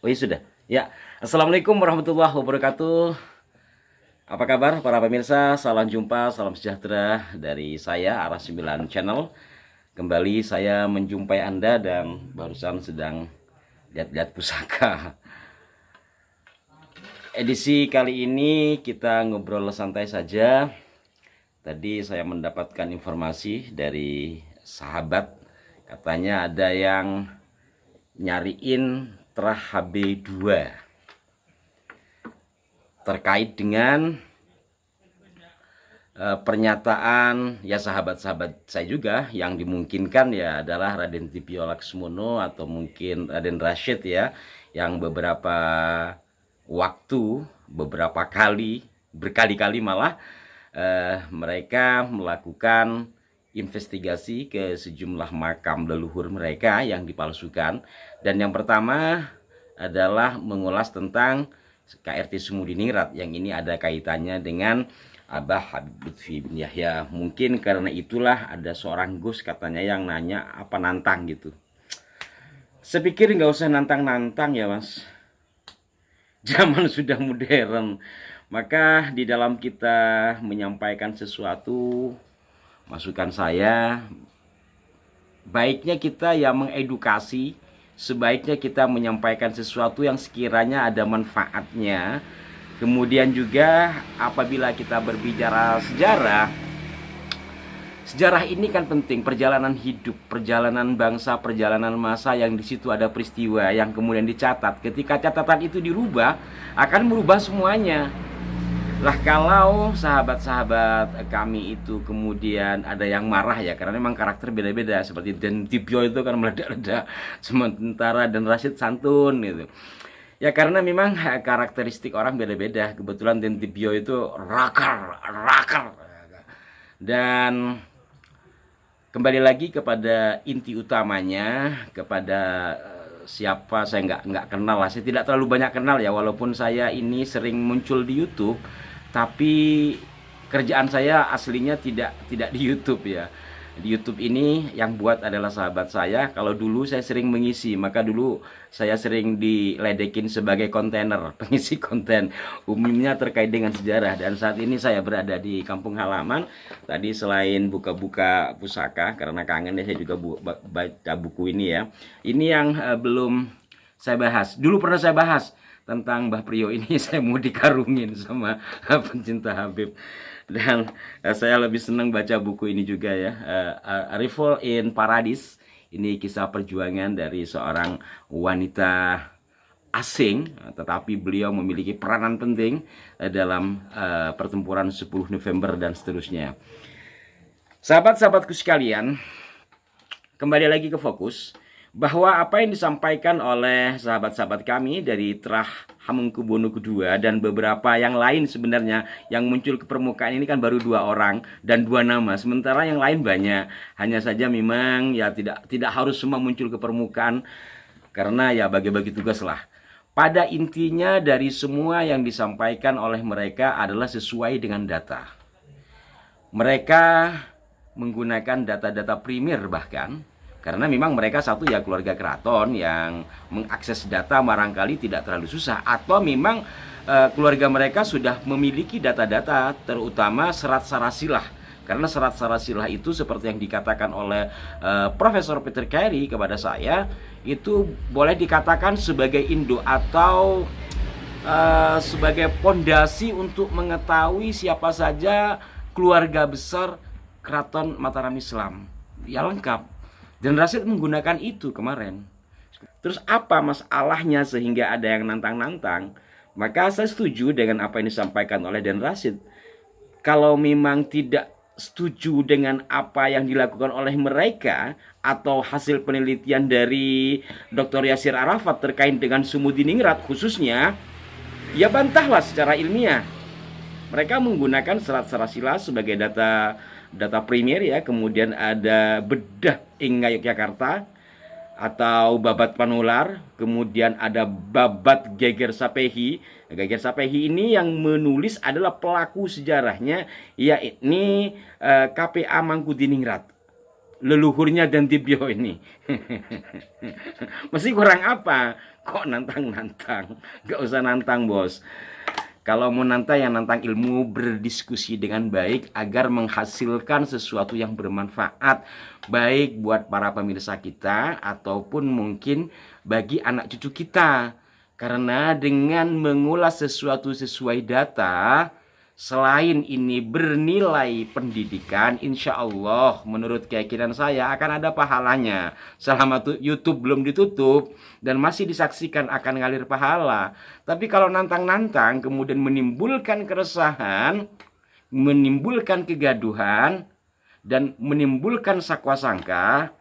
Oh iya sudah. Ya, Assalamualaikum warahmatullahi wabarakatuh. Apa kabar para pemirsa? Salam jumpa, salam sejahtera dari saya Arah 9 Channel. Kembali saya menjumpai Anda dan barusan sedang lihat-lihat pusaka. Edisi kali ini kita ngobrol santai saja. Tadi saya mendapatkan informasi dari sahabat, katanya ada yang nyariin terah HB2 terkait dengan pernyataan ya sahabat-sahabat saya juga yang dimungkinkan ya adalah Raden Tibio Laksmono atau mungkin Raden Rashid ya, yang beberapa waktu, beberapa kali, berkali-kali malah mereka melakukan investigasi ke sejumlah makam leluhur mereka yang dipalsukan. Dan yang pertama adalah mengulas tentang KRT Sumudiningrat yang ini ada kaitannya dengan Abah Habib Lutfi bin Yahya. Mungkin karena itulah ada seorang Gus katanya yang nanya apa nantang gitu. Saya pikir nggak usah nantang-nantang ya mas. Zaman sudah modern. Maka di dalam kita menyampaikan sesuatu, masukan saya, baiknya kita ya mengedukasi, sebaiknya kita menyampaikan sesuatu yang sekiranya ada manfaatnya. Kemudian juga apabila kita berbicara sejarah, sejarah ini kan penting, perjalanan hidup, perjalanan bangsa, perjalanan masa yang di situ ada peristiwa yang kemudian dicatat. Ketika catatan itu dirubah, akan merubah semuanya. Lah kalau sahabat-sahabat kami itu kemudian ada yang marah ya, karena memang karakter beda-beda. Seperti Dan Tibio itu kan meledak-ledak, sementara Dan Rashid santun gitu. Ya karena memang karakteristik orang beda-beda. Kebetulan Dan Tibio itu rakar. Dan kembali lagi kepada inti utamanya, kepada siapa saya nggak kenal lah. Saya tidak terlalu banyak kenal ya, walaupun saya ini sering muncul di YouTube, tapi kerjaan saya aslinya tidak di YouTube ya. Di YouTube ini yang buat adalah sahabat saya. Kalau dulu saya sering mengisi, maka dulu saya sering diledekin sebagai kontainer, pengisi konten umumnya terkait dengan sejarah. Dan saat ini saya berada di kampung halaman. Tadi selain buka-buka pusaka karena kangen ya, saya juga baca buku ini ya. Ini yang belum saya bahas. Dulu pernah saya bahas tentang Mbah Priyo ini. Saya mau dikarungin sama pencinta Habib. Dan saya lebih senang baca buku ini juga ya, Arrival in Paradise. Ini kisah perjuangan dari seorang wanita asing, tetapi beliau memiliki peranan penting dalam pertempuran 10 November dan seterusnya. Sahabat-sahabatku sekalian, kembali lagi ke fokus, bahwa apa yang disampaikan oleh sahabat-sahabat kami dari Terah Hamengkubuwono II dan beberapa yang lain sebenarnya yang muncul ke permukaan ini kan baru 2 orang dan 2 nama, sementara yang lain banyak. Hanya saja memang ya tidak harus semua muncul ke permukaan karena ya bagi-bagi tugas lah. Pada intinya dari semua yang disampaikan oleh mereka adalah sesuai dengan data. Mereka menggunakan data-data primer bahkan, karena memang mereka satu ya keluarga keraton yang mengakses data barangkali tidak terlalu susah, atau memang keluarga mereka sudah memiliki data-data terutama serat sarasilah. Karena serat sarasilah itu seperti yang dikatakan oleh Profesor Peter Carey kepada saya, itu boleh dikatakan sebagai induk atau sebagai pondasi untuk mengetahui siapa saja keluarga besar Keraton Mataram Islam. Ya lengkap. Dan Rashid menggunakan itu kemarin. Terus apa masalahnya sehingga ada yang nantang-nantang? Maka saya setuju dengan apa yang disampaikan oleh Dan Rashid. Kalau memang tidak setuju dengan apa yang dilakukan oleh mereka atau hasil penelitian dari Dr. Yasir Arafat terkait dengan Sumudiningrat khususnya, ya bantahlah secara ilmiah. Mereka menggunakan serat sarasila sebagai data primer ya, kemudian ada bedah Inga Yogyakarta atau babat panular, kemudian ada babat Geger Sapehi. Geger Sapehi ini yang menulis adalah pelaku sejarahnya, yakni KPA Mangkudiningrat. leluhurnya Dantipio ini. Masih kurang apa? Kok nantang-nantang? Gak usah nantang, bos. Kalau mau nantang, yang nantang ilmu, berdiskusi dengan baik agar menghasilkan sesuatu yang bermanfaat, baik buat para pemirsa kita ataupun mungkin bagi anak cucu kita. Karena dengan mengulas sesuatu sesuai data, selain ini bernilai pendidikan, insya Allah menurut keyakinan saya akan ada pahalanya. Selama YouTube belum ditutup dan masih disaksikan akan ngalir pahala. Tapi kalau nantang-nantang kemudian menimbulkan keresahan, menimbulkan kegaduhan, dan menimbulkan sakwa sangka,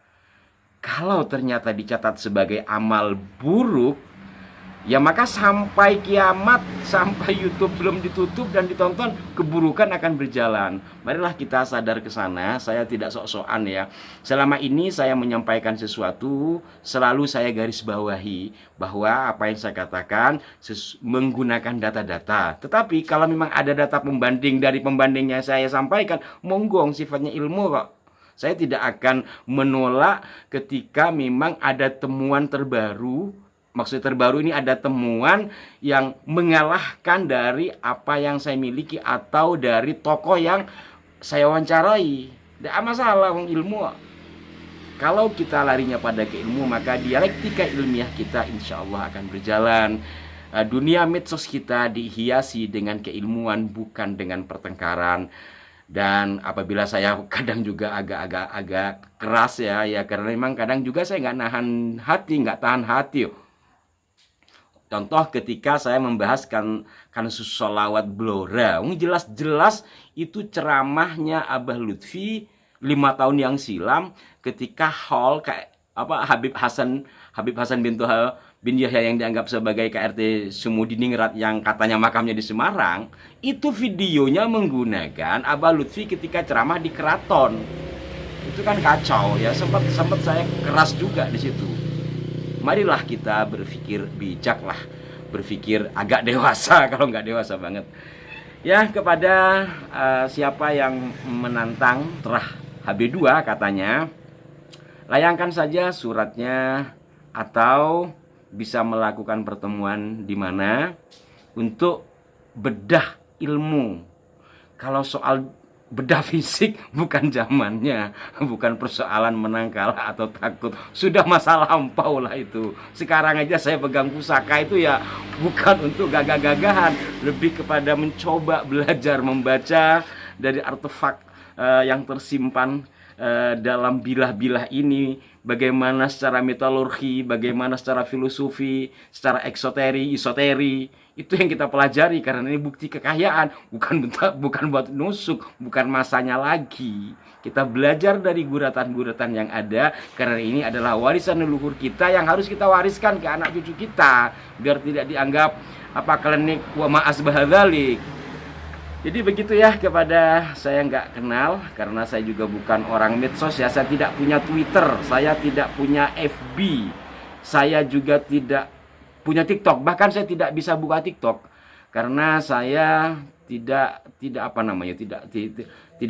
kalau ternyata dicatat sebagai amal buruk, ya maka sampai kiamat, sampai YouTube belum ditutup dan ditonton, keburukan akan berjalan. Marilah kita sadar ke sana. Saya tidak sok-sokan ya. Selama ini saya menyampaikan sesuatu, selalu saya garis bawahi bahwa apa yang saya katakan menggunakan data-data. Tetapi kalau memang ada data pembanding dari pembandingnya saya sampaikan, monggo, sifatnya ilmu kok. Saya tidak akan menolak ketika memang ada temuan terbaru. Maksud terbaru ini ada temuan yang mengalahkan dari apa yang saya miliki atau dari tokoh yang saya wawancarai. Tidak masalah, ilmu. Kalau kita larinya pada keilmu, maka dialektika ilmiah kita insya Allah akan berjalan. Dunia medsos kita dihiasi dengan keilmuan, bukan dengan pertengkaran. Dan apabila saya kadang juga agak keras ya karena memang kadang juga saya nggak tahan hati. Contoh ketika saya membahaskan kasus sholawat blora, jelas-jelas itu ceramahnya Abah Lutfi 5 tahun yang silam ketika Habib Hasan bin Yahya yang dianggap sebagai KRT Sumudiningrat yang katanya makamnya di Semarang, itu videonya menggunakan Abah Lutfi ketika ceramah di keraton. Itu kan kacau ya, sempat saya keras juga di situ. Marilah kita berpikir bijak lah, berpikir agak dewasa kalau nggak dewasa banget. Ya, kepada siapa yang menantang terah HB2 katanya, layangkan saja suratnya atau bisa melakukan pertemuan di mana untuk bedah ilmu. Kalau soal bedah fisik bukan zamannya, bukan persoalan menang kalah atau takut, sudah masa lampau lah itu. Sekarang aja saya pegang pusaka itu ya bukan untuk gagah-gagahan, lebih kepada mencoba belajar membaca dari artefak yang tersimpan dalam bilah-bilah ini, bagaimana secara metalurgi, bagaimana secara filosofi, secara esoteri, itu yang kita pelajari karena ini bukti kekayaan, bukan buat nusuk, bukan masanya lagi. Kita belajar dari guratan-guratan yang ada karena ini adalah warisan leluhur kita yang harus kita wariskan ke anak cucu kita biar tidak dianggap klenik wa ma'asbahadzalik. Jadi begitu ya, kepada saya nggak kenal karena saya juga bukan orang medsos ya. Saya tidak punya Twitter, saya tidak punya FB, saya juga tidak punya TikTok. Bahkan saya tidak bisa buka TikTok karena saya tidak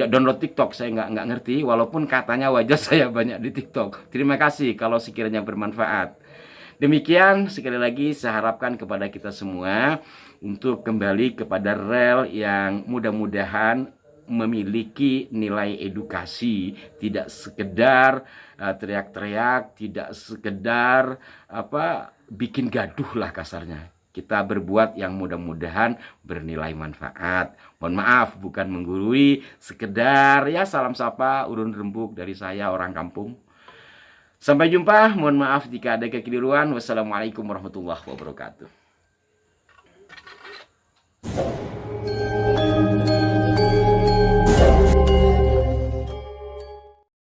download TikTok. Saya nggak ngerti, walaupun katanya wajah saya banyak di TikTok. Terima kasih kalau sekiranya bermanfaat. Demikian, sekali lagi saya harapkan kepada kita semua untuk kembali kepada rel yang mudah-mudahan memiliki nilai edukasi, tidak sekedar teriak-teriak, tidak sekedar bikin gaduh lah kasarnya. Kita berbuat yang mudah-mudahan bernilai manfaat. Mohon maaf, bukan menggurui, sekedar ya salam sapa urun rembuk dari saya, orang kampung. Sampai jumpa, mohon maaf jika ada kekeliruan. Wassalamualaikum warahmatullahi wabarakatuh.